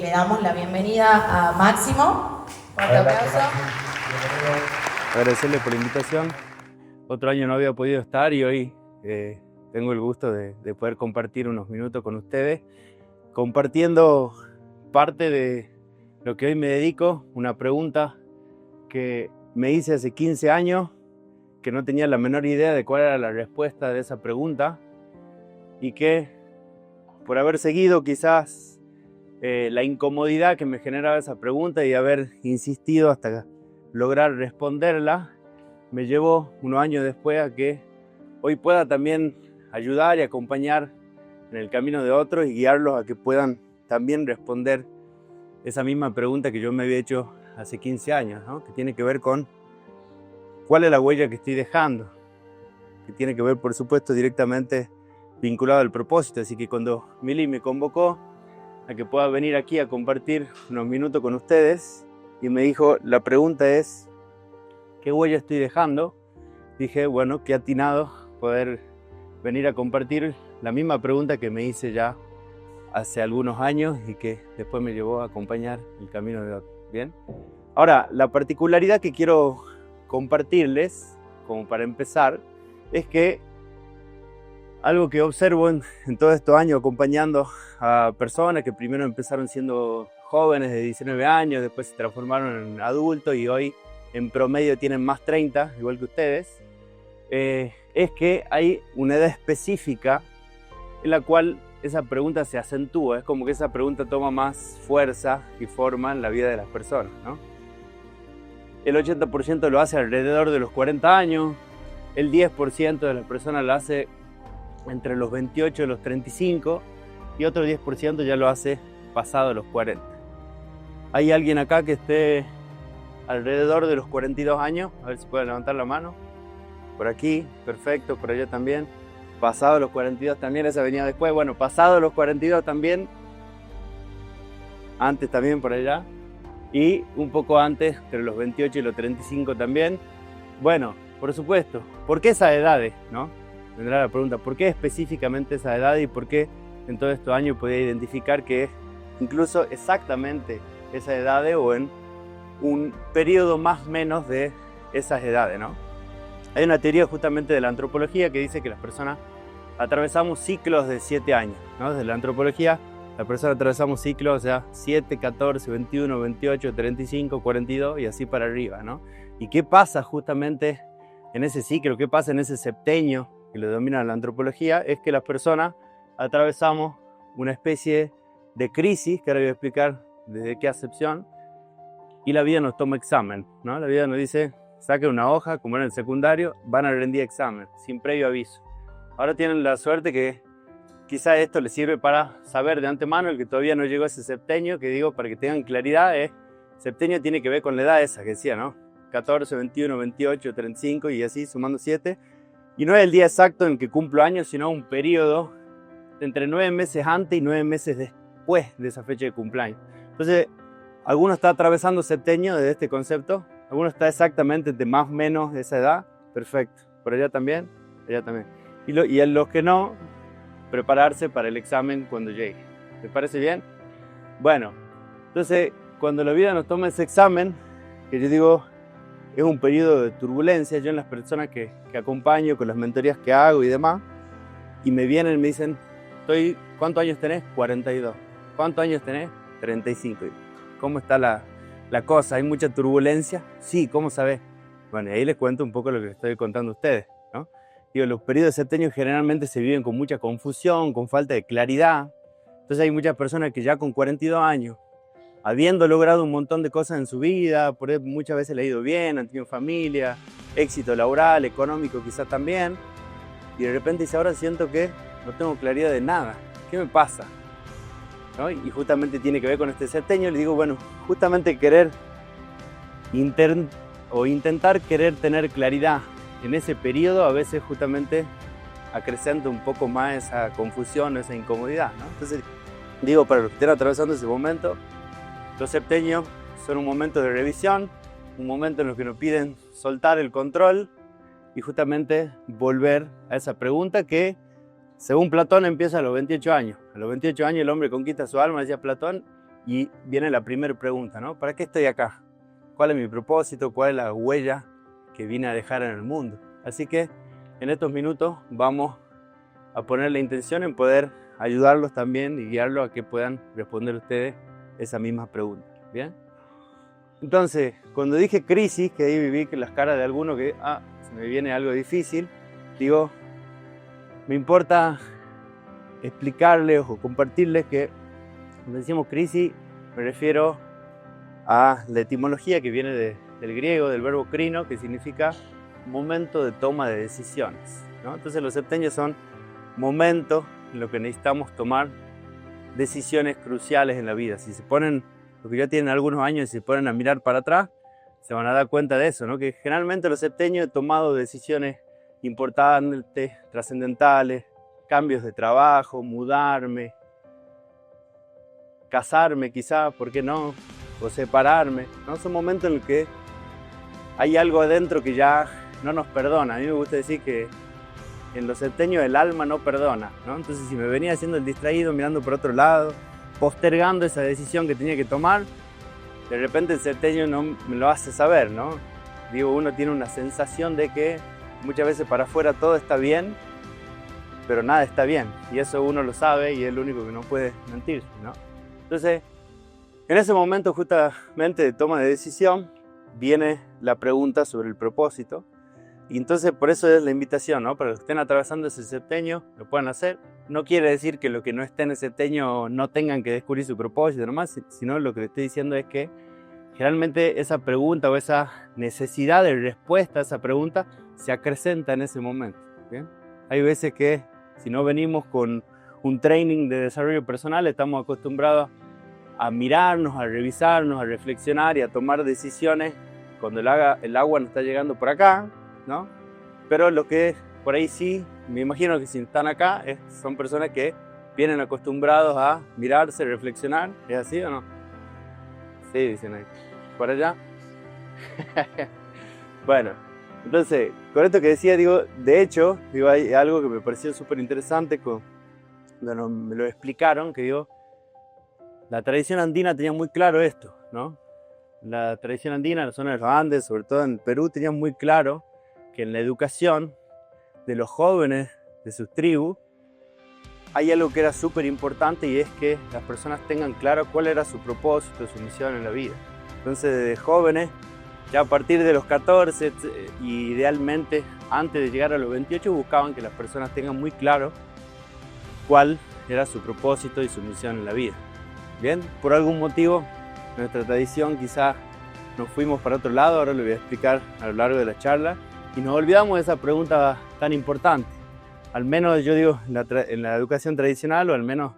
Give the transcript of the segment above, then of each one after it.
le damos la bienvenida a Máximo. Fuerte aplauso. Agradecerle por la invitación. Otro año no había podido estar y hoy tengo el gusto de poder compartir unos minutos con ustedes, compartiendo parte de lo que hoy me dedico, una pregunta que me hice hace 15 años, que no tenía la menor idea de cuál era la respuesta de esa pregunta y que por haber seguido quizás la incomodidad que me generaba esa pregunta y haber insistido hasta lograr responderla, me llevó unos años después a que hoy pueda también ayudar y acompañar en el camino de otros y guiarlos a que puedan también responder esa misma pregunta que yo me había hecho hace 15 años, ¿no? Que tiene que ver con cuál es la huella que estoy dejando, que tiene que ver, por supuesto, directamente vinculado al propósito. Así que cuando Mili me convocó a que pueda venir aquí a compartir unos minutos con ustedes y me dijo, la pregunta es, ¿qué huella estoy dejando? Dije, bueno, qué atinado poder venir a compartir la misma pregunta que me hice ya hace algunos años y que después me llevó a acompañar el camino de otro. Bien. Ahora, la particularidad que quiero compartirles, como para empezar, es que algo que observo en todos estos años acompañando a personas que primero empezaron siendo jóvenes de 19 años, después se transformaron en adultos y hoy en promedio tienen más 30, igual que ustedes, es que hay una edad específica en la cual esa pregunta se acentúa, es como que esa pregunta toma más fuerza y forma en la vida de las personas, ¿no? El 80% lo hace alrededor de los 40 años, el 10% de las personas lo hace entre los 28 y los 35 y otro 10% ya lo hace pasado los 40. ¿Hay alguien acá que esté alrededor de los 42 años? A ver si pueden levantar la mano. Por aquí, perfecto, por allá también. Pasado los 42 también, esa venía después. Bueno, pasado los 42 también. Antes también por allá. Y un poco antes, entre los 28 y los 35 también. Bueno, por supuesto, ¿por qué esas edades, no? Vendrá la pregunta, ¿por qué específicamente esa edad y por qué en todos estos años podía identificar que es incluso exactamente esa edad o en un periodo más o menos de esas edades, ¿no? Hay una teoría justamente de la antropología que dice que las personas atravesamos ciclos de 7 años, ¿no? Desde la antropología, las personas atravesamos ciclos, o sea, 7, 14, 21, 28, 35, 42 y así para arriba, ¿no? ¿Y qué pasa justamente en ese ciclo? ¿Qué pasa en ese septenio que lo domina la antropología? Es que las personas atravesamos una especie de crisis, que ahora voy a explicar desde qué acepción, y la vida nos toma examen, ¿no? La vida nos dice, saquen una hoja, como en el secundario, van a rendir examen, sin previo aviso. Ahora tienen la suerte que quizá esto les sirve para saber de antemano, el que todavía no llegó a ese septenio, que digo, para que tengan claridad, septenio tiene que ver con la edad esa que decía, ¿no? 14, 21, 28, 35 y así sumando 7. Y no es el día exacto en que cumplo años, sino un periodo de entre 9 meses antes y 9 meses después de esa fecha de cumpleaños. Entonces, alguno está atravesando septenio desde este concepto, alguno está exactamente de más o menos de esa edad, perfecto. Por allá también, allá también. Y a los que no, prepararse para el examen cuando llegue. ¿Les parece bien? Bueno, entonces, cuando la vida nos toma ese examen, que yo digo, es un periodo de turbulencia, yo en las personas que acompaño, con las mentorías que hago y demás, y me vienen y me dicen, ¿cuántos años tenés? 42. ¿Cuántos años tenés? 35. ¿Cómo está la cosa? ¿Hay mucha turbulencia? Sí, ¿cómo sabés? Bueno, y ahí les cuento un poco lo que les estoy contando a ustedes, ¿no? Digo, los periodos de septenio generalmente se viven con mucha confusión, con falta de claridad. Entonces hay muchas personas que ya con 42 años, habiendo logrado un montón de cosas en su vida, por eso muchas veces le ha ido bien, han tenido familia, éxito laboral, económico quizás también, y de repente dice, ahora siento que no tengo claridad de nada, ¿qué me pasa? ¿No? Y justamente tiene que ver con este septenio. Le digo, bueno, justamente intentar querer tener claridad en ese periodo, a veces justamente acrecenta un poco más esa confusión, esa incomodidad, ¿no? Entonces, digo, para los que estén atravesando ese momento, los septenios son un momento de revisión, un momento en el que nos piden soltar el control y justamente volver a esa pregunta que, según Platón, empieza a los 28 años. A los 28 años el hombre conquista su alma, decía Platón, Y viene la primera pregunta, ¿no? ¿Para qué estoy acá? ¿Cuál es mi propósito? ¿Cuál es la huella que vine a dejar en el mundo? Así que en estos minutos vamos a poner la intención en poder ayudarlos también y guiarlos a que puedan responder ustedes esa misma pregunta. ¿Bien? Entonces, cuando dije crisis, que ahí viví las caras de algunos que se me viene algo difícil, digo, me importa explicarles o compartirles que cuando decimos crisis me refiero a la etimología que viene del griego, del verbo crino, que significa momento de toma de decisiones, ¿no? Entonces los septenios son momentos en los que necesitamos tomar decisiones cruciales en la vida. Si se ponen, los que ya tienen algunos años y se ponen a mirar para atrás, se van a dar cuenta de eso, ¿no? Que generalmente los septenios he tomado decisiones importantes, trascendentales, cambios de trabajo, mudarme, casarme quizá, ¿por qué no? O separarme, ¿no? Son momentos en los que hay algo adentro que ya no nos perdona. A mí me gusta decir que en los septenios el alma no perdona, ¿no? Entonces si me venía haciendo el distraído, mirando por otro lado, postergando esa decisión que tenía que tomar, de repente el septenio no me lo hace saber, ¿no? Digo, uno tiene una sensación de que muchas veces para afuera todo está bien, pero nada está bien. Y eso uno lo sabe y es el único que no puede mentir, ¿no? Entonces, en ese momento justamente de toma de decisión, viene la pregunta sobre el propósito. Y entonces por eso es la invitación, ¿no? Para los que estén atravesando ese septenio, lo puedan hacer. No quiere decir que los que no estén en ese septenio no tengan que descubrir su propósito nomás, sino lo que le estoy diciendo es que generalmente esa pregunta o esa necesidad de respuesta a esa pregunta se acrecenta en ese momento, ¿bien? Hay veces que si no venimos con un training de desarrollo personal, estamos acostumbrados a mirarnos, a revisarnos, a reflexionar y a tomar decisiones cuando el agua nos está llegando por acá, ¿no? Pero lo que por ahí sí, me imagino que si están acá, son personas que vienen acostumbrados a mirarse, reflexionar. ¿Es así o no? Sí, dicen ahí. ¿Por allá? Bueno, entonces, con esto que decía, digo, de hecho, digo, hay algo que me pareció súper interesante cuando me lo explicaron, que digo, la tradición andina tenía muy claro esto, ¿no? La tradición andina, en la zona de los Andes, sobre todo en Perú, tenía muy claro que en la educación de los jóvenes de sus tribus hay algo que era súper importante y es que las personas tengan claro cuál era su propósito, su misión en la vida. Entonces, desde jóvenes, ya a partir de los 14, y idealmente antes de llegar a los 28, buscaban que las personas tengan muy claro cuál era su propósito y su misión en la vida. Bien, por algún motivo, nuestra tradición quizás nos fuimos para otro lado, ahora lo voy a explicar a lo largo de la charla, y nos olvidamos de esa pregunta tan importante. Al menos yo digo, en la educación tradicional, o al menos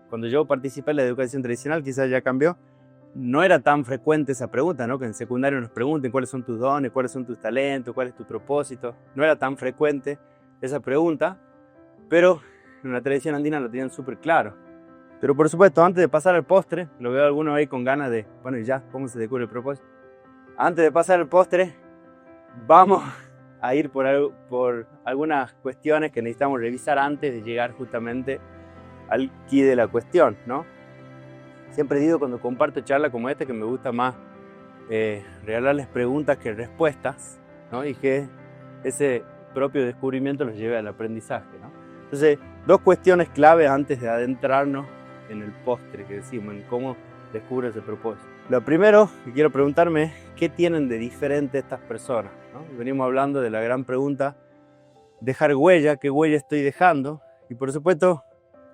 cuando yo participé en la educación tradicional, quizás ya cambió, no era tan frecuente esa pregunta, ¿no? Que en secundario nos pregunten cuáles son tus dones, cuáles son tus talentos, cuál es tu propósito. No era tan frecuente esa pregunta, pero en la tradición andina lo tenían súper claro. Pero por supuesto, antes de pasar al postre, lo veo a algunos ahí con ganas de, bueno, y ya, ¿cómo se descubre el propósito? Antes de pasar al postre, vamos a ir por algunas cuestiones que necesitamos revisar antes de llegar justamente al quid de la cuestión, ¿no? Siempre digo cuando comparto charlas como esta que me gusta más regalarles preguntas que respuestas, ¿no? Y que ese propio descubrimiento los lleve al aprendizaje, ¿no? Entonces, dos cuestiones clave antes de adentrarnos en el postre que decimos, en cómo descubre ese propósito. Lo primero que quiero preguntarme es ¿qué tienen de diferente estas personas? ¿No? Venimos hablando de la gran pregunta, dejar huella, ¿qué huella estoy dejando? Y por supuesto,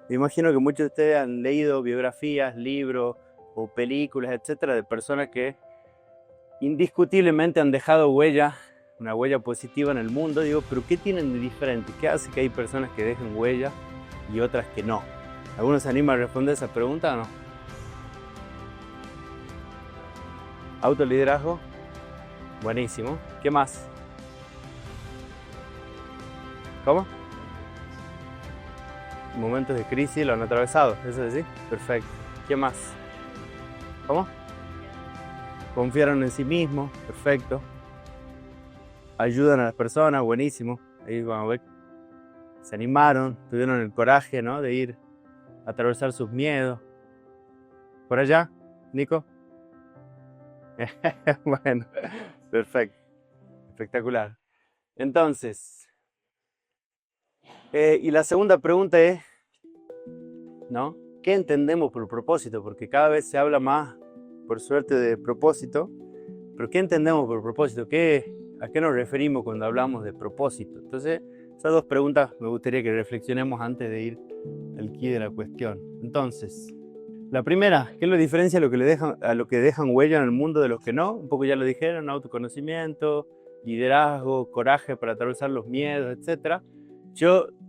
me imagino que muchos de ustedes han leído biografías, libros o películas, etcétera, de personas que indiscutiblemente han dejado huella, una huella positiva en el mundo. Digo, pero ¿qué tienen de diferente? ¿Qué hace que hay personas que dejen huella y otras que no? ¿Alguno se anima a responder esa pregunta o no? Autoliderazgo. Buenísimo. ¿Qué más? ¿Cómo? Momentos de crisis lo han atravesado, ¿eso es así? Perfecto. ¿Qué más? ¿Cómo? Confiaron en sí mismos, perfecto. Ayudan a las personas, buenísimo. Ahí vamos a ver. Se animaron, tuvieron el coraje, ¿no? De ir a atravesar sus miedos. Por allá, Nico? Bueno, perfecto. Espectacular. Entonces, y la segunda pregunta es, ¿no? ¿Qué entendemos por propósito? Porque cada vez se habla más, por suerte, de propósito. Pero ¿qué entendemos por propósito? ¿A qué nos referimos cuando hablamos de propósito? Entonces, esas dos preguntas me gustaría que reflexionemos antes de ir al quid de la cuestión. Entonces, la primera, ¿qué es la diferencia a lo que dejan huella en el mundo de los que no? Un poco ya lo dijeron, autoconocimiento, liderazgo, coraje para atravesar los miedos, etc.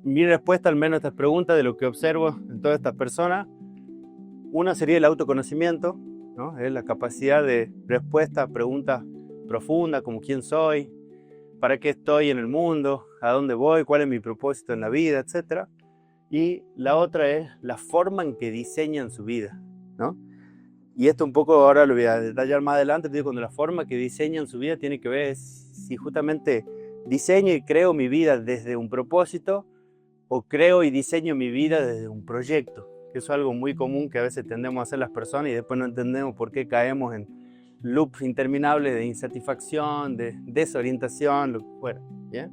Mi respuesta al menos a estas preguntas, de lo que observo en todas estas personas, una sería el autoconocimiento, ¿no? Es la capacidad de respuesta a preguntas profundas como quién soy, para qué estoy en el mundo, a dónde voy, cuál es mi propósito en la vida, etc. Y la otra es la forma en que diseñan su vida, ¿no? Y esto un poco ahora lo voy a detallar más adelante, digo, cuando la forma que diseñan su vida tiene que ver si justamente diseño y creo mi vida desde un propósito o creo y diseño mi vida desde un proyecto, que eso es algo muy común que a veces tendemos a hacer las personas y después no entendemos por qué caemos en loops interminables de insatisfacción, de desorientación, lo que fuera, ¿bien?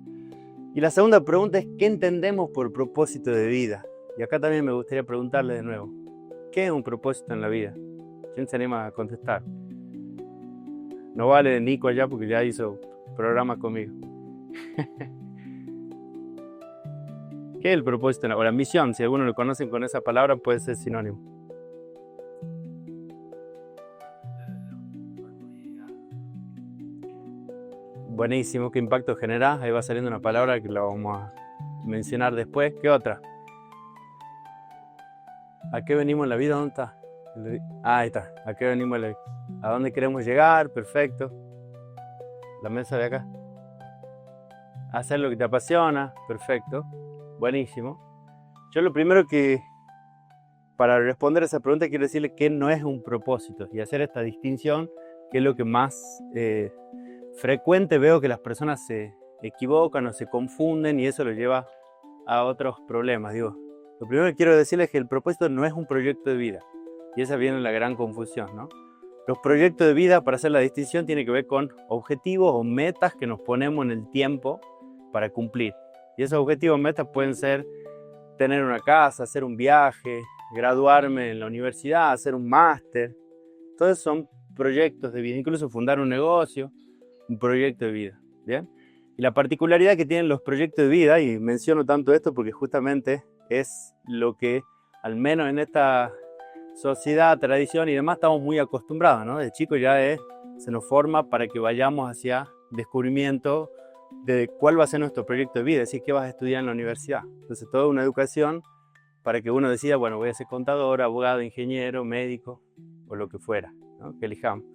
Y la segunda pregunta es, ¿qué entendemos por propósito de vida? Y acá también me gustaría preguntarle de nuevo, ¿qué es un propósito en la vida? ¿Quién se anima a contestar? No vale Nico allá porque ya hizo programa conmigo. ¿Qué es el propósito? O la misión, si algunos lo conocen con esa palabra, puede ser sinónimo. Buenísimo, ¿qué impacto genera? Ahí va saliendo una palabra que la vamos a mencionar después. ¿Qué otra? ¿A qué venimos en la vida? ¿Dónde está? Ahí está. ¿A qué venimos en la vida? ¿A dónde queremos llegar? Perfecto. La mesa de acá. Hacer lo que te apasiona. Perfecto. Buenísimo. Yo lo primero que, para responder a esa pregunta, quiero decirle que no es un propósito y hacer esta distinción, que es lo que más frecuente veo que las personas se equivocan o se confunden y eso lo lleva a otros problemas. Digo, lo primero que quiero decirles es que el propósito no es un proyecto de vida y esa viene la gran confusión, ¿no? Los proyectos de vida, para hacer la distinción, tienen que ver con objetivos o metas que nos ponemos en el tiempo para cumplir. Y esos objetivos o metas pueden ser tener una casa, hacer un viaje, graduarme en la universidad, hacer un máster. Todos son proyectos de vida, incluso fundar un negocio, un proyecto de vida, ¿bien? Y la particularidad que tienen los proyectos de vida, y menciono tanto esto porque justamente es lo que, al menos en esta sociedad, tradición y demás, estamos muy acostumbrados, ¿no? De chicos ya se nos forma para que vayamos hacia descubrimiento de cuál va a ser nuestro proyecto de vida, es decir, qué vas a estudiar en la universidad. Entonces, toda una educación para que uno decida, bueno, voy a ser contador, abogado, ingeniero, médico o lo que fuera, ¿no? Que elijamos.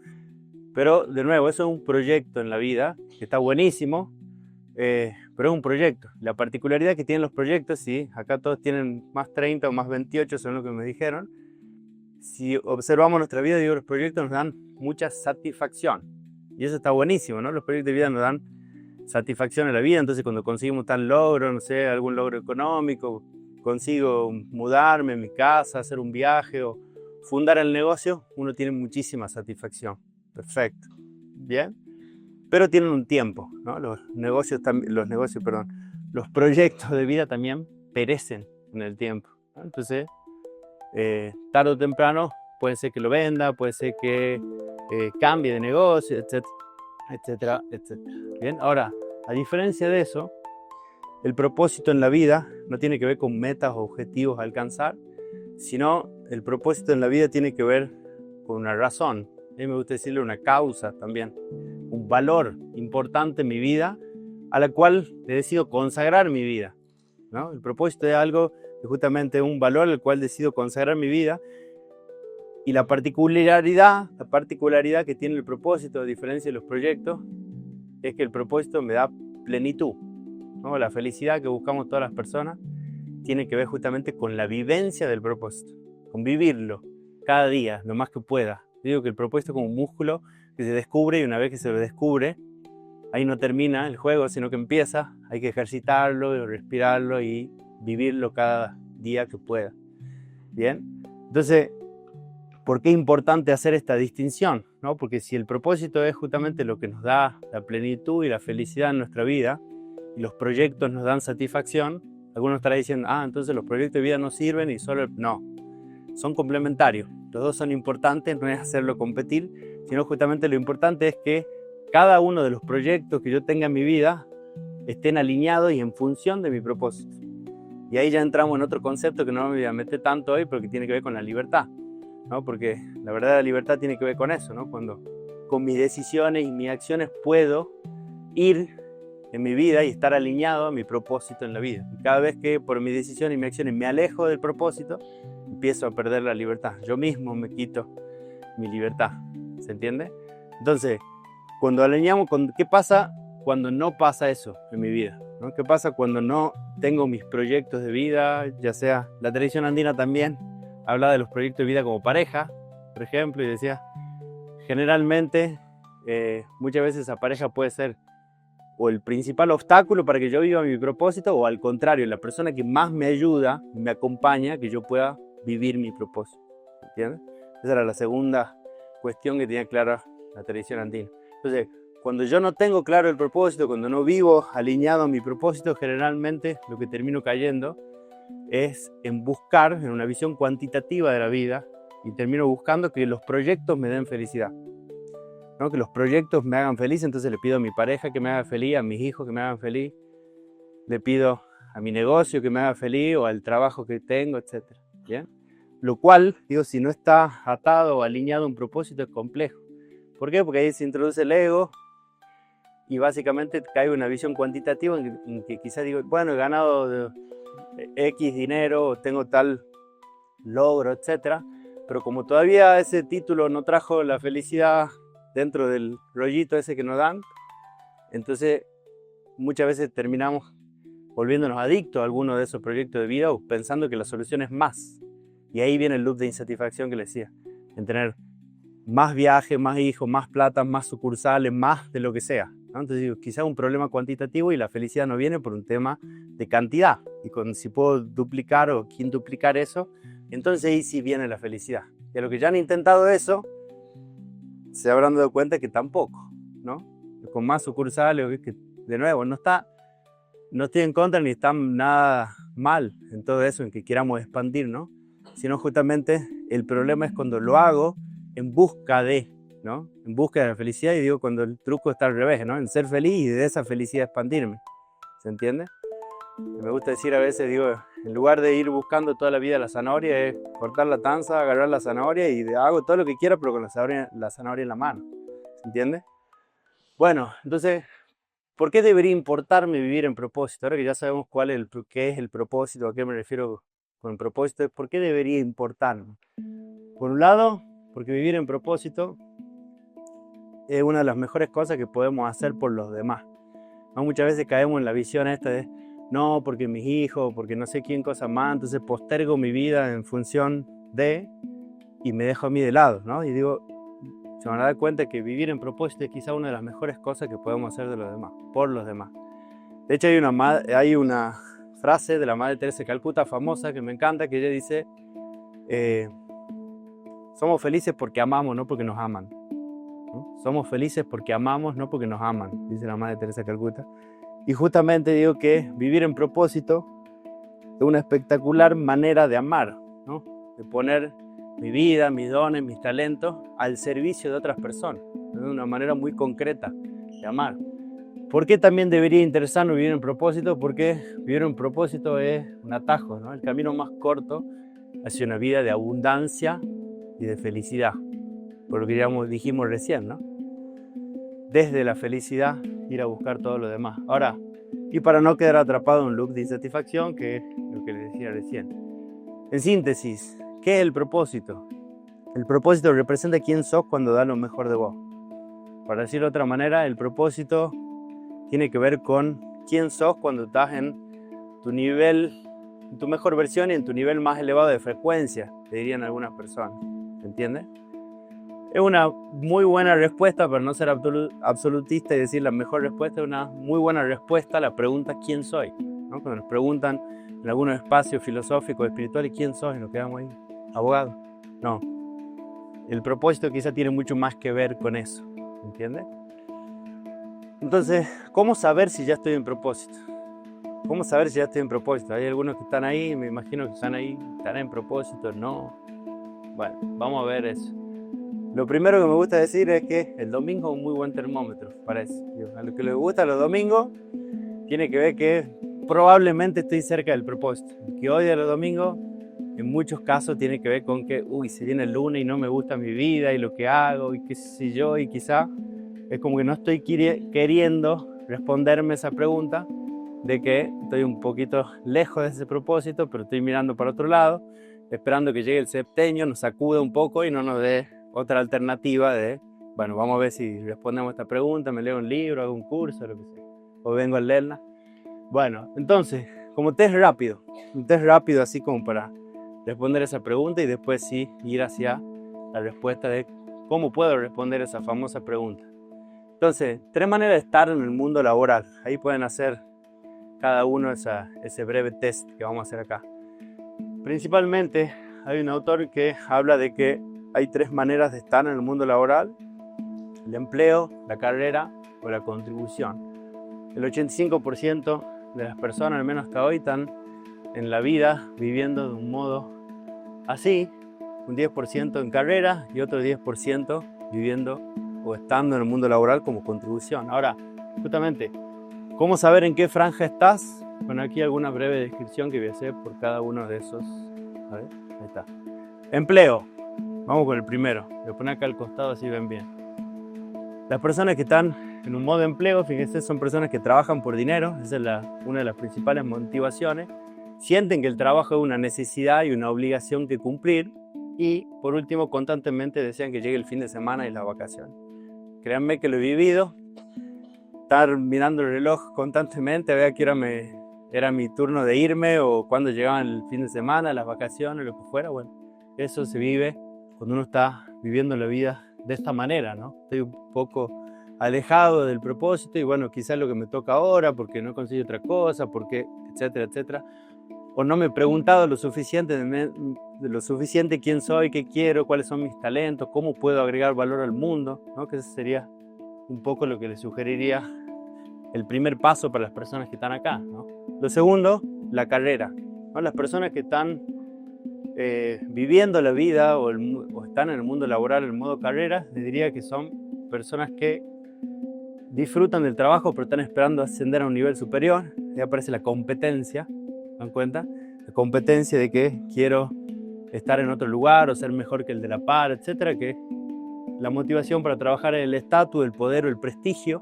Pero, de nuevo, eso es un proyecto en la vida, que está buenísimo, pero es un proyecto. La particularidad que tienen los proyectos, sí, acá todos tienen más 30 o más 28, según lo que me dijeron. Si observamos nuestra vida, digo, los proyectos nos dan mucha satisfacción. Y eso está buenísimo, ¿no? Los proyectos de vida nos dan satisfacción en la vida. Entonces, cuando conseguimos tal logro, no sé, algún logro económico, consigo mudarme en mi casa, hacer un viaje o fundar el negocio, uno tiene muchísima satisfacción. Perfecto. Bien. Pero tienen un tiempo, ¿no? Los proyectos de vida también perecen en el tiempo, ¿no? Entonces, tarde o temprano puede ser que lo venda, puede ser que cambie de negocio, etcétera, etcétera, etcétera. Bien, ahora, a diferencia de eso, el propósito en la vida no tiene que ver con metas o objetivos a alcanzar, sino el propósito en la vida tiene que ver con una razón. A mí me gusta decirle una causa también, un valor importante en mi vida a la cual le decido consagrar mi vida, ¿no? El propósito es algo que justamente un valor al cual decido consagrar mi vida. Y la particularidad que tiene el propósito, a diferencia de los proyectos, es que el propósito me da plenitud, ¿no? La felicidad que buscamos todas las personas tiene que ver justamente con la vivencia del propósito, con vivirlo cada día, lo más que pueda. Digo que el propósito es como un músculo que se descubre y una vez que se lo descubre, ahí no termina el juego, sino que empieza, hay que ejercitarlo, respirarlo y vivirlo cada día que pueda. Bien, entonces, ¿por qué es importante hacer esta distinción? ¿No? Porque si el propósito es justamente lo que nos da la plenitud y la felicidad en nuestra vida, y los proyectos nos dan satisfacción, algunos estarán diciendo, entonces los proyectos de vida no sirven y solo... No, son complementarios. Los dos son importantes, no es hacerlo competir, sino justamente lo importante es que cada uno de los proyectos que yo tenga en mi vida estén alineados y en función de mi propósito. Y ahí ya entramos en otro concepto que no me voy a meter tanto hoy, pero que tiene que ver con la libertad, ¿no? Porque la verdadera libertad tiene que ver con eso, ¿no? Cuando con mis decisiones y mis acciones puedo ir en mi vida y estar alineado a mi propósito en la vida. Y cada vez que por mis decisiones y mis acciones me alejo del propósito, empiezo a perder la libertad. Yo mismo me quito mi libertad. ¿Se entiende? Entonces, cuando alineamos, ¿qué pasa cuando no pasa eso en mi vida? ¿No? ¿Qué pasa cuando no tengo mis proyectos de vida? Ya sea, la tradición andina también habla de los proyectos de vida como pareja, por ejemplo, y decía, generalmente, muchas veces esa pareja puede ser o el principal obstáculo para que yo viva mi propósito, o al contrario, la persona que más me ayuda, me acompaña, que yo pueda vivir mi propósito. ¿Entiendes? Esa era la segunda cuestión que tenía clara la tradición andina. Entonces, cuando yo no tengo claro el propósito, cuando no vivo alineado a mi propósito, generalmente lo que termino cayendo es en buscar, en una visión cuantitativa de la vida, y termino buscando que los proyectos me den felicidad, ¿no? Que los proyectos me hagan feliz. Entonces le pido a mi pareja que me haga feliz, a mis hijos que me hagan feliz, le pido a mi negocio que me haga feliz o al trabajo que tengo, etc. ¿Bien? Lo cual, digo, si no está atado o alineado a un propósito es complejo. ¿Por qué? Porque ahí se introduce el ego y básicamente cae una visión cuantitativa en que quizás digo, bueno, he ganado X dinero, tengo tal logro, etc. Pero como todavía ese título no trajo la felicidad dentro del rollito ese que nos dan, entonces muchas veces terminamos volviéndonos adictos a alguno de esos proyectos de vida o pensando que la solución es más. Y ahí viene el loop de insatisfacción que les decía, en tener más viajes, más hijos, más plata, más sucursales, más de lo que sea, ¿no? Entonces digo, quizás un problema cuantitativo y la felicidad no viene por un tema de cantidad. Y si puedo duplicar o quintuplicar eso, entonces ahí sí viene la felicidad. Y a los que ya han intentado eso, se habrán dado cuenta que tampoco, ¿no? Con más sucursales, que de nuevo, no estoy en contra ni está nada mal en todo eso, en que queramos expandir, ¿no? Sino justamente el problema es cuando lo hago en busca de, ¿no? En busca de la felicidad, y digo cuando el truco está al revés, ¿no? En ser feliz y de esa felicidad expandirme. ¿Se entiende? Me gusta decir a veces, digo, en lugar de ir buscando toda la vida la zanahoria, es cortar la tanza, agarrar la zanahoria y hago todo lo que quiera, pero con la zanahoria en la mano. ¿Se entiende? Bueno, entonces, ¿por qué debería importarme vivir en propósito? Ahora que ya sabemos qué es el propósito, a qué me refiero con propósito, ¿por qué debería importarme? Por un lado, porque vivir en propósito es una de las mejores cosas que podemos hacer por los demás, ¿no? Muchas veces caemos en la visión esta de no, porque mis hijos, porque no sé quién cosa más, entonces postergo mi vida en función de y me dejo a mí de lado, ¿no? Y digo, se van a dar cuenta que vivir en propósito es quizá una de las mejores cosas que podemos hacer de los demás, por los demás. De hecho, hay una frase de la Madre Teresa de Calcuta famosa que me encanta, que ella dice, somos felices porque amamos, no porque nos aman, ¿no? Somos felices porque amamos, no porque nos aman, dice la Madre Teresa de Calcuta. Y justamente digo que vivir en propósito es una espectacular manera de amar, ¿no? De poner mi vida, mis dones, mis talentos al servicio de otras personas, de una manera muy concreta de amar. ¿Por qué también debería interesarnos vivir en propósito? Porque vivir en propósito es un atajo, ¿no? El camino más corto hacia una vida de abundancia y de felicidad, por lo que ya dijimos recién, ¿no? Desde la felicidad ir a buscar todo lo demás. Ahora, y para no quedar atrapado en un loop de insatisfacción, que es lo que les decía recién. En síntesis, ¿qué es el propósito? El propósito representa quién sos cuando das lo mejor de vos. Para decirlo de otra manera, el propósito tiene que ver con quién sos cuando estás en tu nivel, en tu mejor versión y en tu nivel más elevado de frecuencia, te dirían algunas personas. ¿Se entiende? Es una muy buena respuesta, para no ser absolutista y decir la mejor respuesta, es una muy buena respuesta a la pregunta ¿quién soy? ¿No? Cuando nos preguntan en algunos espacios filosóficos, espirituales, ¿quién soy? Y nos quedamos ahí, abogado. No, el propósito quizá tiene mucho más que ver con eso, ¿entiendes? Entonces, ¿cómo saber si ya estoy en propósito? ¿Cómo saber si ya estoy en propósito? Hay algunos que están ahí, me imagino que están ahí, ¿están en propósito? No. Bueno, vamos a ver eso. Lo primero que me gusta decir es que el domingo es un muy buen termómetro para eso. A lo que les gusta los domingos, tiene que ver que probablemente estoy cerca del propósito. El que odia los domingos, en muchos casos tiene que ver con que, se viene el lunes y no me gusta mi vida y lo que hago y qué sé yo, y quizá es como que no estoy queriendo responderme esa pregunta de que estoy un poquito lejos de ese propósito, pero estoy mirando para otro lado, esperando que llegue el septenio, nos sacude un poco y no nos dé otra alternativa de, bueno, vamos a ver si respondemos esta pregunta, me leo un libro, hago un curso, lo que sea, o vengo a leerla. Bueno, entonces, como test rápido, un test rápido así como para responder esa pregunta y después sí ir hacia la respuesta de cómo puedo responder esa famosa pregunta. Entonces, 3 maneras de estar en el mundo laboral. Ahí pueden hacer cada uno ese breve test que vamos a hacer acá. Principalmente hay un autor que habla de que hay 3 maneras de estar en el mundo laboral: el empleo, la carrera o la contribución. El 85% de las personas, al menos hasta hoy, están en la vida viviendo de un modo así, un 10% en carrera y otro 10% viviendo o estando en el mundo laboral como contribución. Ahora, justamente, ¿cómo saber en qué franja estás? Bueno, aquí alguna breve descripción que voy a hacer por cada uno de esos. A ver, ahí está. Empleo. Vamos con el primero. Lo pongo acá al costado así ven bien. Las personas que están en un modo de empleo, fíjense, son personas que trabajan por dinero. Esa es una de las principales motivaciones. Sienten que el trabajo es una necesidad y una obligación que cumplir. Y por último, constantemente desean que llegue el fin de semana y la vacación. Créanme que lo he vivido. Estar mirando el reloj constantemente a ver a qué hora era mi turno de irme o cuando llegaban el fin de semana, las vacaciones, lo que fuera. Bueno, eso se vive cuando uno está viviendo la vida de esta manera, ¿no? Estoy un poco alejado del propósito y bueno, quizás lo que me toca ahora porque no consigo otra cosa, porque etcétera, etcétera. O no me he preguntado lo suficiente de lo suficiente quién soy, qué quiero, cuáles son mis talentos, cómo puedo agregar valor al mundo, ¿no? Que ese sería un poco lo que les sugeriría el primer paso para las personas que están acá, ¿no? Lo segundo, la carrera, ¿no? Las personas que están viviendo la vida o están en el mundo laboral en modo carrera, les diría que son personas que disfrutan del trabajo pero están esperando ascender a un nivel superior. Ahí aparece la competencia, ¿se dan cuenta? La competencia de que quiero estar en otro lugar o ser mejor que el de la par, etcétera, que la motivación para trabajar en el estatus, el poder o el prestigio.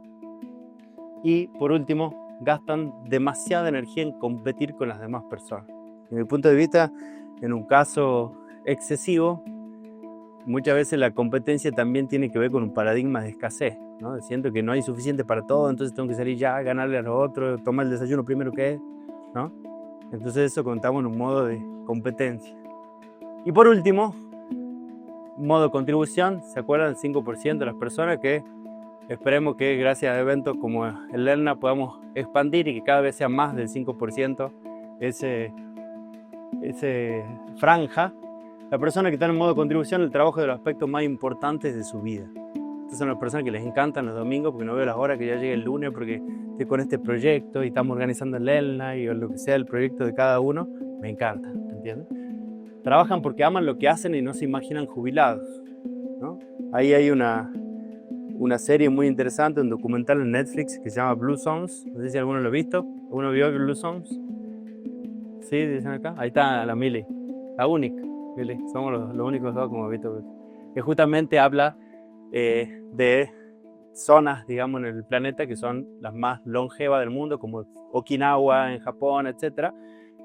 Y por último, gastan demasiada energía en competir con las demás personas. Desde mi punto de vista, en un caso excesivo, muchas veces la competencia también tiene que ver con un paradigma de escasez, ¿no? Siento que no hay suficiente para todo, entonces tengo que salir ya, ganarle a los otros, tomar el desayuno primero que es, ¿no? Entonces eso contamos en un modo de competencia. Y por último, modo contribución. ¿Se acuerdan? El 5% de las personas que esperemos que gracias a eventos como el LERNA podamos expandir y que cada vez sea más del 5% ese franja. La persona que está en modo contribución, el trabajo es de los aspectos más importantes de su vida. Estas son las personas que les encantan los domingos porque no veo las horas que ya llegue el lunes porque estoy con este proyecto y estamos organizando el LERNA y lo que sea el proyecto de cada uno. Me encanta, ¿entiendes? Trabajan porque aman lo que hacen y no se imaginan jubilados, ¿no? Ahí hay una serie muy interesante, un documental en Netflix que se llama Blue Zones. No sé si alguno lo ha visto. ¿Alguno vio Blue Zones? Sí, dicen acá. Ahí está la Mili, la única. Mili. Somos los únicos dos como he visto. Que justamente habla de zonas, digamos, en el planeta que son las más longevas del mundo, como Okinawa en Japón, etc.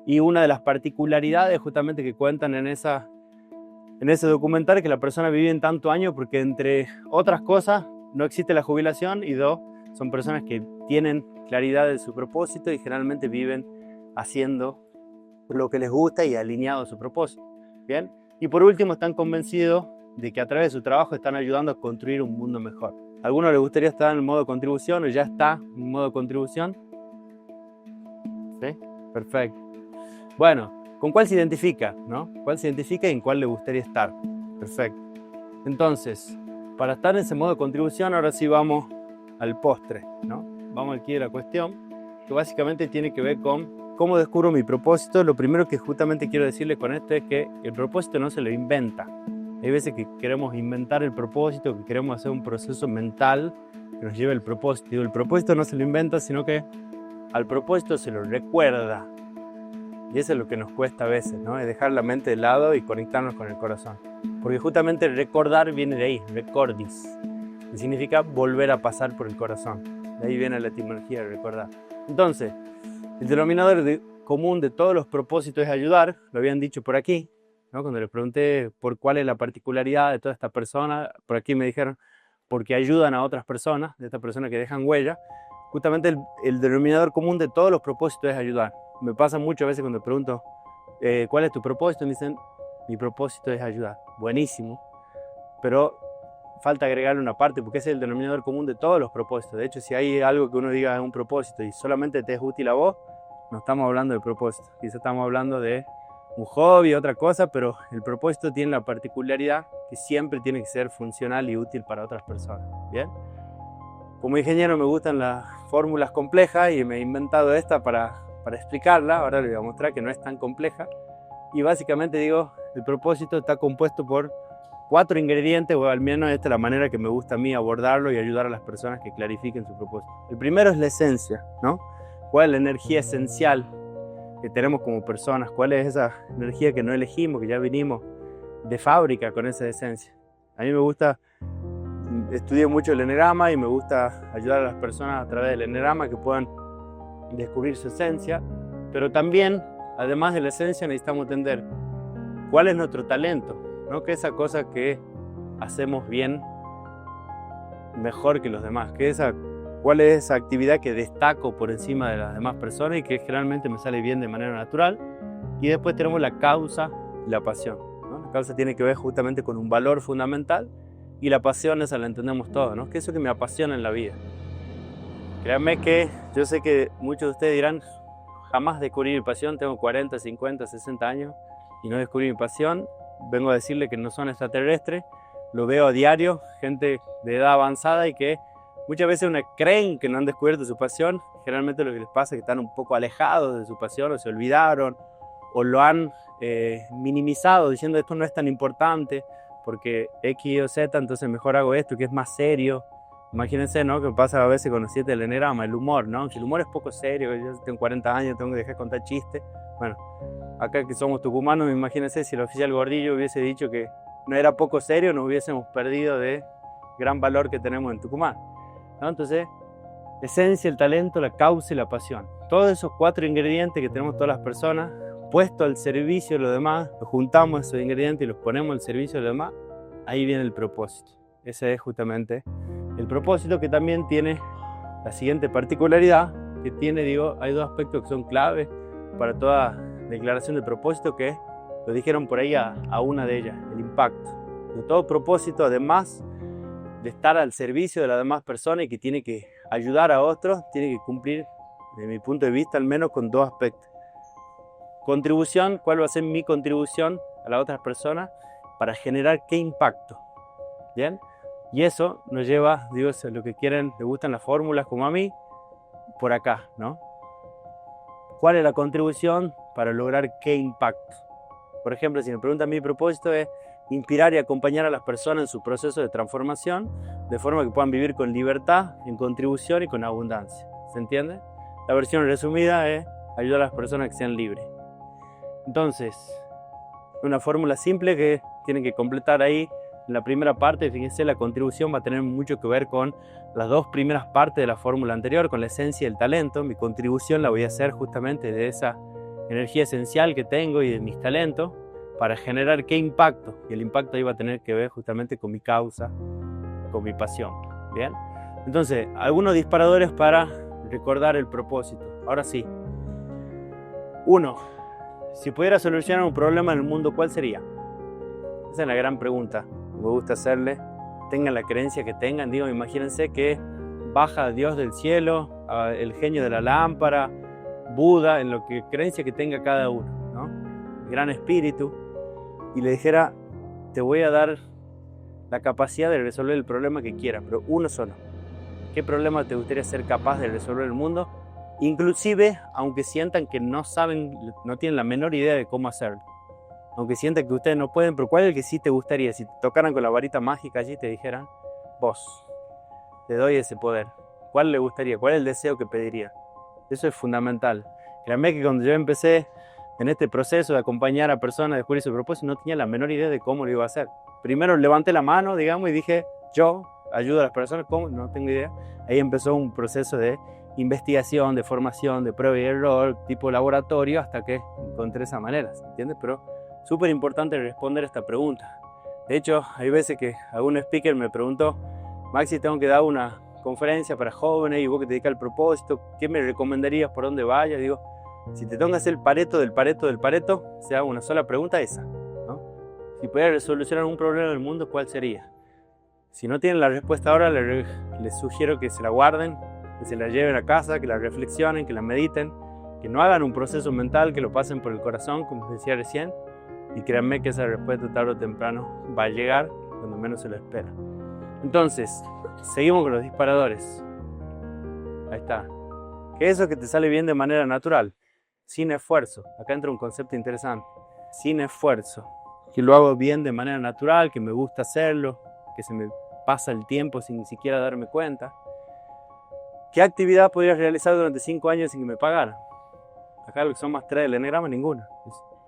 Y una de las particularidades justamente que cuentan en ese documental es que la persona vive en tanto años porque, entre otras cosas, no existe la jubilación y 2, son personas que tienen claridad de su propósito y generalmente viven haciendo lo que les gusta y alineado a su propósito. ¿Bien? Y por último, están convencidos de que a través de su trabajo están ayudando a construir un mundo mejor. ¿A alguno le gustaría estar en modo contribución o ya está en modo contribución? ¿Sí? Perfecto. Bueno, ¿con cuál se identifica, no? ¿Cuál se identifica y en cuál le gustaría estar? Perfecto. Entonces, para estar en ese modo de contribución, ahora sí vamos al postre, ¿no? Vamos aquí a la cuestión, que básicamente tiene que ver con cómo descubro mi propósito. Lo primero que justamente quiero decirles con esto es que el propósito no se lo inventa. Hay veces que queremos inventar el propósito, que queremos hacer un proceso mental que nos lleve al propósito. El propósito no se lo inventa, sino que al propósito se lo recuerda. Y eso es lo que nos cuesta a veces, ¿no? Es dejar la mente de lado y conectarnos con el corazón. Porque justamente recordar viene de ahí, recordis, que significa volver a pasar por el corazón. De ahí viene la etimología de recordar. Entonces, el denominador común de todos los propósitos es ayudar, lo habían dicho por aquí, ¿no? Cuando les pregunté por cuál es la particularidad de toda esta persona, por aquí me dijeron porque ayudan a otras personas, de estas personas que dejan huella. Justamente el denominador común de todos los propósitos es ayudar. Me pasa muchas veces cuando pregunto ¿cuál es tu propósito? Me dicen, mi propósito es ayudar. Buenísimo, pero falta agregarle una parte porque ese es el denominador común de todos los propósitos. De hecho, si hay algo que uno diga es un propósito y solamente te es útil a vos, no estamos hablando de propósito. Quizás estamos hablando de un hobby, otra cosa, pero el propósito tiene la particularidad que siempre tiene que ser funcional y útil para otras personas. ¿Bien? Como ingeniero me gustan las fórmulas complejas y me he inventado esta para explicarla. Ahora les voy a mostrar que no es tan compleja. Y básicamente digo, el propósito está compuesto por 4 ingredientes, o al menos esta es la manera que me gusta a mí abordarlo y ayudar a las personas que clarifiquen su propósito. El primero es la esencia, ¿no? ¿Cuál es la energía esencial que tenemos como personas? ¿Cuál es esa energía que no elegimos, que ya vinimos de fábrica con esa esencia? A mí me gusta, estudio mucho el enegrama y me gusta ayudar a las personas a través del enegrama que puedan descubrir su esencia, pero también, además de la esencia, necesitamos entender cuál es nuestro talento, ¿no? Que esa cosa que hacemos bien mejor que los demás, cuál es esa actividad que destaco por encima de las demás personas y que generalmente me sale bien de manera natural. Y después tenemos la causa y la pasión, ¿no? La causa tiene que ver justamente con un valor fundamental y la pasión esa la entendemos todos, ¿no? Que eso que me apasiona en la vida. Créanme que yo sé que muchos de ustedes dirán, jamás descubrí mi pasión, tengo 40, 50, 60 años y no descubrí mi pasión. Vengo a decirle que no son extraterrestres, lo veo a diario, gente de edad avanzada y que muchas veces creen que no han descubierto su pasión. Generalmente lo que les pasa es que están un poco alejados de su pasión o se olvidaron o lo han minimizado diciendo esto no es tan importante porque X o Z, entonces mejor hago esto que es más serio. Imagínense, ¿no? Que pasa a veces con los 7 del enegrama, el humor, ¿no? Si el humor es poco serio, yo tengo 40 años, tengo que dejar de contar chistes. Bueno, acá que somos tucumanos, imagínense si el oficial Gordillo hubiese dicho que no era poco serio, nos hubiésemos perdido de gran valor que tenemos en Tucumán, ¿no? Entonces, la esencia, el talento, la causa y la pasión. Todos esos 4 ingredientes que tenemos todas las personas, puestos al servicio de los demás, los juntamos esos ingredientes y los ponemos al servicio de los demás, ahí viene el propósito. Ese es justamente el propósito, que también tiene la siguiente particularidad, que tiene, hay 2 aspectos que son claves para toda declaración de propósito, que lo dijeron por ahí a una de ellas, el impacto. De todo propósito, además de estar al servicio de las demás personas y que tiene que ayudar a otros, tiene que cumplir, desde mi punto de vista, al menos con 2 aspectos. Contribución, ¿cuál va a ser mi contribución a las otras personas para generar qué impacto? ¿Bien? Y eso nos lleva, si lo que quieren, les gustan las fórmulas como a mí, por acá, ¿no? ¿Cuál es la contribución para lograr qué impacto? Por ejemplo, si me preguntan, mi propósito es inspirar y acompañar a las personas en su proceso de transformación, de forma que puedan vivir con libertad, en contribución y con abundancia. ¿Se entiende? La versión resumida es ayudar a las personas a que sean libres. Entonces, una fórmula simple que tienen que completar ahí. En la primera parte, fíjense, la contribución va a tener mucho que ver con las 2 primeras partes de la fórmula anterior, con la esencia y el talento. Mi contribución la voy a hacer justamente de esa energía esencial que tengo y de mis talentos para generar qué impacto. Y el impacto ahí va a tener que ver justamente con mi causa, con mi pasión. ¿Bien? Entonces, algunos disparadores para recordar el propósito. Ahora sí. 1. Si pudiera solucionar un problema en el mundo, ¿cuál sería? Esa es la gran pregunta. Me gusta hacerle, tengan la creencia que tengan, imagínense que baja Dios del cielo, el genio de la lámpara, Buda, en lo que creencia que tenga cada uno, ¿no? El gran espíritu, y le dijera, te voy a dar la capacidad de resolver el problema que quieras, pero uno solo. ¿Qué problema te gustaría ser capaz de resolver en el mundo? Inclusive, aunque sientan que no saben, no tienen la menor idea de cómo hacerlo. Aunque sientan que ustedes no pueden, pero ¿cuál es el que sí te gustaría? Si te tocaran con la varita mágica allí y te dijeran, vos, te doy ese poder. ¿Cuál le gustaría? ¿Cuál es el deseo que pediría? Eso es fundamental. Créanme que cuando yo empecé en este proceso de acompañar a personas a descubrir su propósito, no tenía la menor idea de cómo lo iba a hacer. Primero levanté la mano, digamos, y dije, yo ayudo a las personas, ¿cómo? No tengo idea. Ahí empezó un proceso de investigación, de formación, de prueba y error, tipo laboratorio, hasta que encontré esa manera, ¿entiendes? Pero súper importante responder esta pregunta. De hecho, hay veces que algún speaker me preguntó, Maxi, tengo que dar una conferencia para jóvenes y vos que te dedicas al propósito, ¿qué me recomendarías por dónde vaya? Digo, si te tengo que hacer el Pareto del Pareto del Pareto, se haga una sola pregunta esa, ¿no? Si pudieras solucionar un problema del mundo, ¿cuál sería? Si no tienen la respuesta ahora, les sugiero que se la guarden, que se la lleven a casa, que la reflexionen, que la mediten, que no hagan un proceso mental, que lo pasen por el corazón, como decía recién, y créanme que esa respuesta tarde o temprano va a llegar cuando menos se lo espera. Entonces, seguimos con los disparadores. Ahí está. ¿Qué es eso que te sale bien de manera natural? Sin esfuerzo. Acá entra un concepto interesante. Sin esfuerzo. Que lo hago bien de manera natural, que me gusta hacerlo, que se me pasa el tiempo sin ni siquiera darme cuenta. ¿Qué actividad podrías realizar durante 5 años sin que me pagaran? Acá lo que son más 3 del enegrama, ninguna.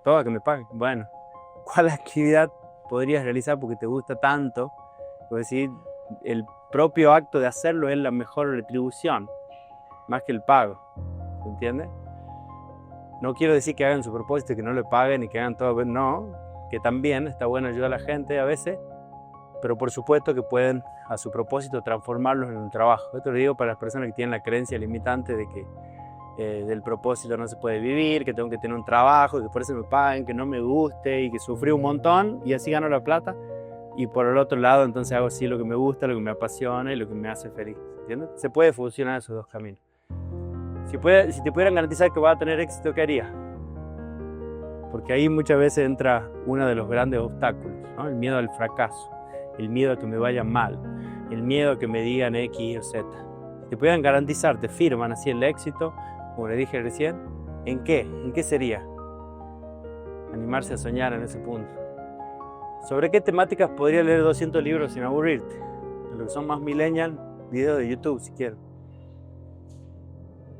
Toda que me paguen. Bueno, ¿cuál actividad podrías realizar porque te gusta tanto? Es decir, el propio acto de hacerlo es la mejor retribución, más que el pago. ¿Se entiende? No quiero decir que hagan su propósito y que no le paguen y que hagan todo. No, que también está bueno ayudar a la gente a veces, pero por supuesto que pueden a su propósito transformarlos en un trabajo. Esto lo digo para las personas que tienen la creencia limitante de que del propósito no se puede vivir, que tengo que tener un trabajo, que por eso me paguen, que no me guste y que sufrí un montón y así gano la plata. Y por el otro lado, entonces hago así lo que me gusta, lo que me apasiona y lo que me hace feliz. ¿Entiendes? Se puede fusionar esos dos caminos. Si te pudieran garantizar que vas a tener éxito, ¿qué harías? Porque ahí muchas veces entra uno de los grandes obstáculos, ¿no? El miedo al fracaso, el miedo a que me vaya mal, el miedo a que me digan X o Z. Si te pudieran garantizar, te firman así el éxito, como le dije recién, ¿en qué? ¿En qué sería? Animarse a soñar en ese punto. ¿Sobre qué temáticas podría leer 200 libros sin aburrirte? De lo que son más millennial, videos de YouTube si quiero.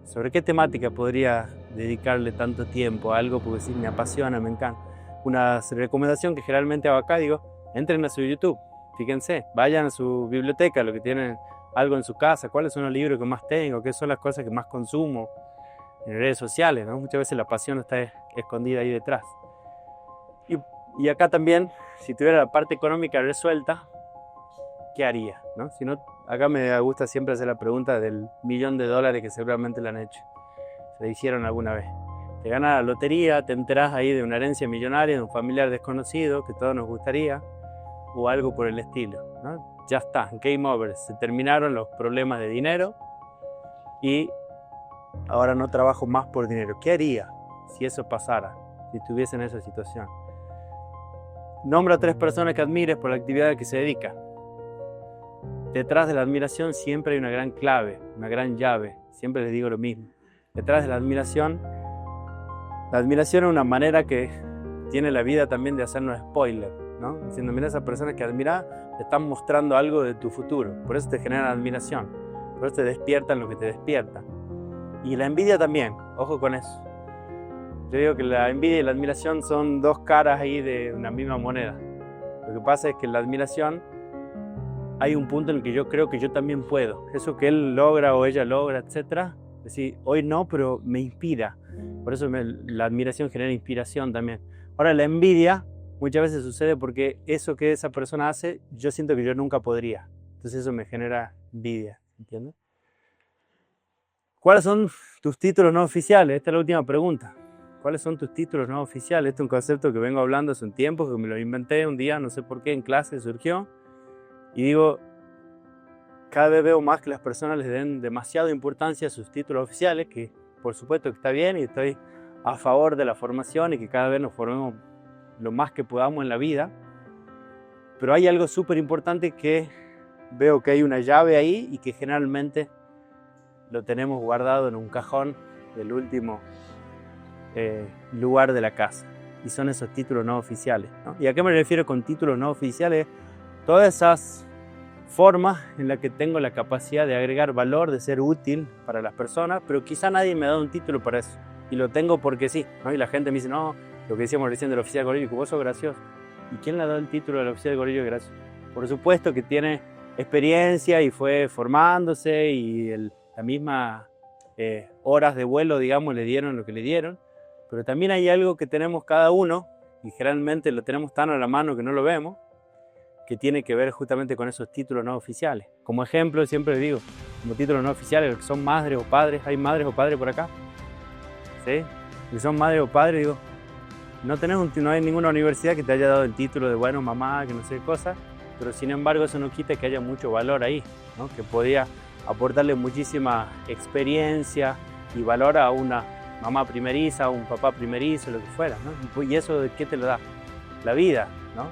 ¿Sobre qué temática podría dedicarle tanto tiempo a algo? Porque sí, me apasiona, me encanta. Una recomendación que generalmente hago acá, digo, entren a su YouTube, fíjense, vayan a su biblioteca, lo que tienen algo en su casa, cuáles son los libros que más tengo, qué son las cosas que más consumo en redes sociales, ¿no? Muchas veces la pasión está escondida ahí detrás. Y acá también, si tuviera la parte económica resuelta, ¿qué haría? ¿No? Si no, acá me gusta siempre hacer la pregunta del $1.000.000 que seguramente la han hecho. Se la hicieron alguna vez. Te ganas la lotería, te enterás ahí de una herencia millonaria, de un familiar desconocido, que todos nos gustaría, o algo por el estilo, ¿no? Ya está, game over. Se terminaron los problemas de dinero y ahora no trabajo más por dinero. ¿Qué haría si eso pasara? Si estuviese en esa situación. Nombra a 3 personas que admires por la actividad a la que se dedica. Detrás de la admiración siempre hay una gran clave, una gran llave. Siempre les digo lo mismo. Detrás de la admiración es una manera que tiene la vida también de hacernos spoiler, ¿no? Diciendo, mira, esas personas que admiras te están mostrando algo de tu futuro. Por eso te generan admiración. Por eso te despiertan lo que te despierta. Y la envidia también, ojo con eso. Yo digo que la envidia y la admiración son 2 caras ahí de una misma moneda. Lo que pasa es que en la admiración hay un punto en el que yo creo que yo también puedo. Eso que él logra o ella logra, etc. Es decir, hoy no, pero me inspira. Por eso la admiración genera inspiración también. Ahora, la envidia muchas veces sucede porque eso que esa persona hace, yo siento que yo nunca podría. Entonces eso me genera envidia, ¿entiendes? ¿Cuáles son tus títulos no oficiales? Esta es la última pregunta. ¿Cuáles son tus títulos no oficiales? Este es un concepto que vengo hablando hace un tiempo, que me lo inventé un día, no sé por qué, en clase surgió. Y digo, cada vez veo más que las personas les den demasiada importancia a sus títulos oficiales, que por supuesto que está bien y estoy a favor de la formación y que cada vez nos formemos lo más que podamos en la vida. Pero hay algo súper importante que veo que hay una llave ahí y que generalmente lo tenemos guardado en un cajón del último lugar de la casa. Y son esos títulos no oficiales, ¿no? ¿Y a qué me refiero con títulos no oficiales? Todas esas formas en las que tengo la capacidad de agregar valor, de ser útil para las personas, pero quizá nadie me ha dado un título para eso. Y lo tengo porque sí, ¿no? Y la gente me dice, no, lo que decíamos recién del oficial Gorillo, que vos sos gracioso. ¿Y quién le ha dado el título del oficial Gorillo gracioso? Por supuesto que tiene experiencia y fue formándose y la misma horas de vuelo, digamos, le dieron lo que le dieron. Pero también hay algo que tenemos cada uno, y generalmente lo tenemos tan a la mano que no lo vemos, que tiene que ver justamente con esos títulos no oficiales. Como ejemplo, siempre digo, como títulos no oficiales, los que son madres o padres, ¿hay madres o padres por acá? ¿Sí? Si son madres o padres, digo, no hay ninguna universidad que te haya dado el título de bueno, mamá, que no sé qué cosa, pero sin embargo eso no quita que haya mucho valor ahí, ¿no? Que podía aportarle muchísima experiencia y valor a una mamá primeriza, a un papá primerizo, lo que fuera, ¿no? ¿Y eso de qué te lo da? La vida, ¿no?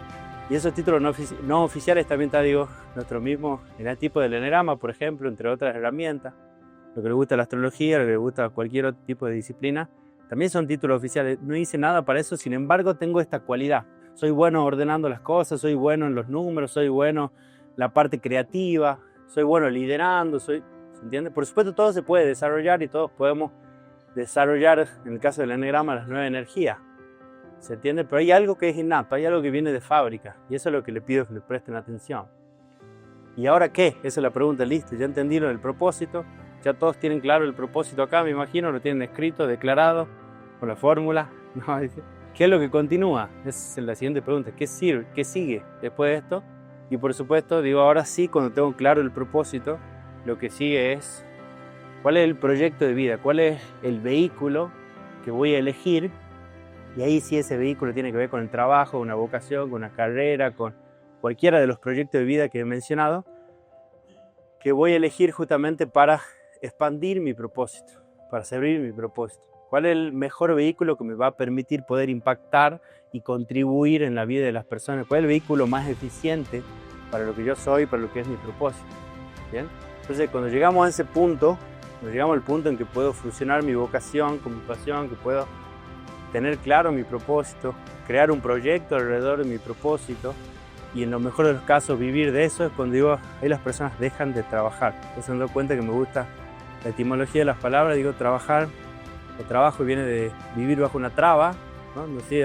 Y esos títulos no oficiales también está, digo, nuestro mismo tipo del enegrama, por ejemplo, entre otras herramientas. Lo que le gusta la astrología, lo que le gusta cualquier otro tipo de disciplina, también son títulos oficiales. No hice nada para eso, sin embargo tengo esta cualidad. Soy bueno ordenando las cosas, soy bueno en los números, soy bueno en la parte creativa, soy bueno liderando, ¿se entiende? Por supuesto todo se puede desarrollar y todos podemos desarrollar, en el caso del enegrama, las 9 energías. ¿Se entiende? Pero hay algo que es innato, hay algo que viene de fábrica y eso es lo que le pido que le presten atención. ¿Y ahora qué? Esa es la pregunta, listo, ya entendí lo del propósito, ya todos tienen claro el propósito acá, me imagino, lo tienen escrito, declarado, con la fórmula. ¿No? ¿Qué es lo que continúa? Esa es la siguiente pregunta, ¿qué sirve? ¿Qué sigue después de esto? Y por supuesto, digo, ahora sí, cuando tengo claro el propósito, lo que sigue es, ¿cuál es el proyecto de vida? ¿Cuál es el vehículo que voy a elegir? Y ahí sí ese vehículo tiene que ver con el trabajo, una vocación, con una carrera, con cualquiera de los proyectos de vida que he mencionado, que voy a elegir justamente para expandir mi propósito, para servir mi propósito. ¿Cuál es el mejor vehículo que me va a permitir poder impactar y contribuir en la vida de las personas? ¿Cuál es el vehículo más eficiente para lo que yo soy, para lo que es mi propósito? ¿Bien? Entonces, cuando llegamos a ese punto, cuando llegamos al punto en que puedo fusionar mi vocación con mi pasión, que puedo tener claro mi propósito, crear un proyecto alrededor de mi propósito y en lo mejor de los casos vivir de eso, es cuando digo, ahí las personas dejan de trabajar. Entonces me doy cuenta que me gusta la etimología de las palabras, digo trabajar, o trabajo viene de vivir bajo una traba, ¿no? No estoy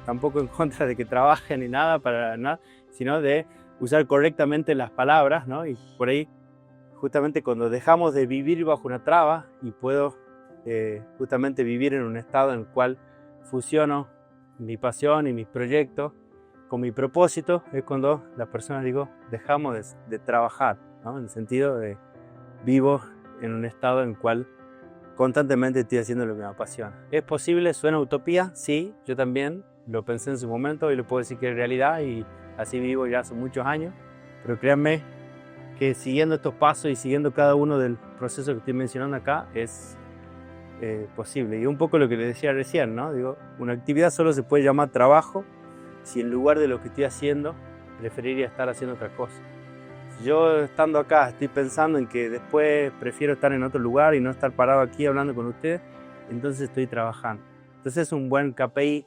tampoco en contra de que trabajen ni nada, para nada, sino de usar correctamente las palabras, ¿no? Y por ahí, justamente cuando dejamos de vivir bajo una traba y puedo justamente vivir en un estado en el cual fusiono mi pasión y mis proyectos con mi propósito, es cuando las personas, digo, dejamos de trabajar, ¿no? En el sentido de vivo en un estado en el cual constantemente estoy haciendo lo que me apasiona. ¿Es posible? ¿Suena utopía? Sí, yo también lo pensé en su momento y le puedo decir que es realidad y así vivo ya hace muchos años, pero créanme que siguiendo estos pasos y siguiendo cada uno del proceso que estoy mencionando acá es posible. Y un poco lo que les decía recién, ¿no? Digo, una actividad solo se puede llamar trabajo si en lugar de lo que estoy haciendo preferiría estar haciendo otra cosa. Si yo estando acá estoy pensando en que después prefiero estar en otro lugar y no estar parado aquí hablando con ustedes, entonces estoy trabajando. Entonces es un buen KPI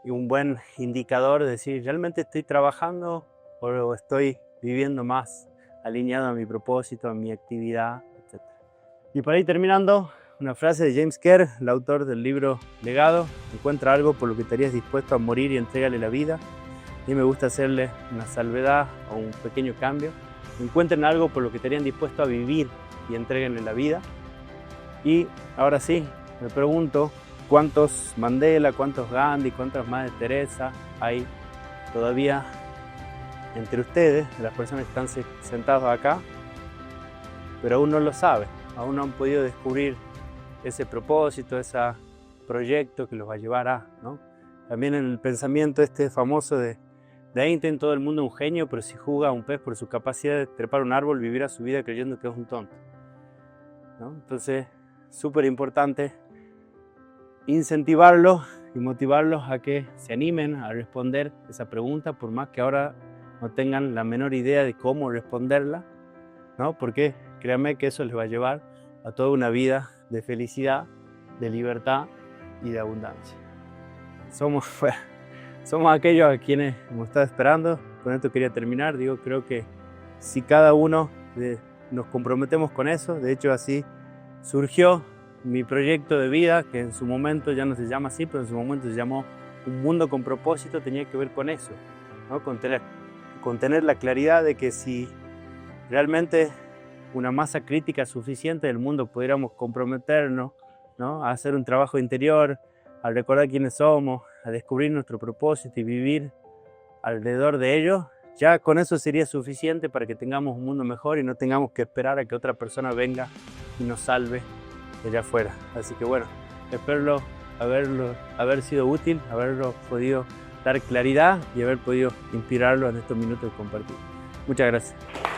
y un buen indicador de decir, ¿realmente estoy trabajando o estoy viviendo más alineado a mi propósito, a mi actividad, etcétera? Y para ir terminando, una frase de James Kerr, el autor del libro Legado: encuentra algo por lo que estarías dispuesto a morir y entregarle la vida. A mí me gusta hacerle una salvedad o un pequeño cambio. Encuentren algo por lo que estarían dispuestos a vivir y entreguenle la vida. Y ahora sí, me pregunto, ¿cuántos Mandela, cuántos Gandhi, cuántas Madres Teresa hay todavía entre ustedes, las personas que están sentados acá, pero aún no lo saben, aún no han podido descubrir ese propósito, ese proyecto que los va a llevar a, ¿no? También en el pensamiento este famoso de Einstein, todo el mundo es un genio, pero si juzga a un pez por su capacidad de trepar un árbol, vivirá su vida creyendo que es un tonto, ¿no? Entonces, súper importante incentivarlos y motivarlos a que se animen a responder esa pregunta, por más que ahora no tengan la menor idea de cómo responderla, ¿no? Porque créanme que eso les va a llevar a toda una vida de felicidad, de libertad y de abundancia. Somos aquellos a quienes hemos estado esperando. Con esto quería terminar. Digo, creo que si cada uno nos comprometemos con eso, de hecho así surgió mi proyecto de vida, que en su momento ya no se llama así, pero en su momento se llamó Un Mundo con Propósito, tenía que ver con eso, ¿no? Con tener la claridad de que si realmente una masa crítica suficiente del mundo pudiéramos comprometernos, ¿no? A hacer un trabajo interior, a recordar quiénes somos, a descubrir nuestro propósito y vivir alrededor de ello, ya con eso sería suficiente para que tengamos un mundo mejor y no tengamos que esperar a que otra persona venga y nos salve de allá afuera. Así que bueno, espero haber sido útil, haberlo podido dar claridad y haber podido inspirarlo en estos minutos de compartir. Muchas gracias.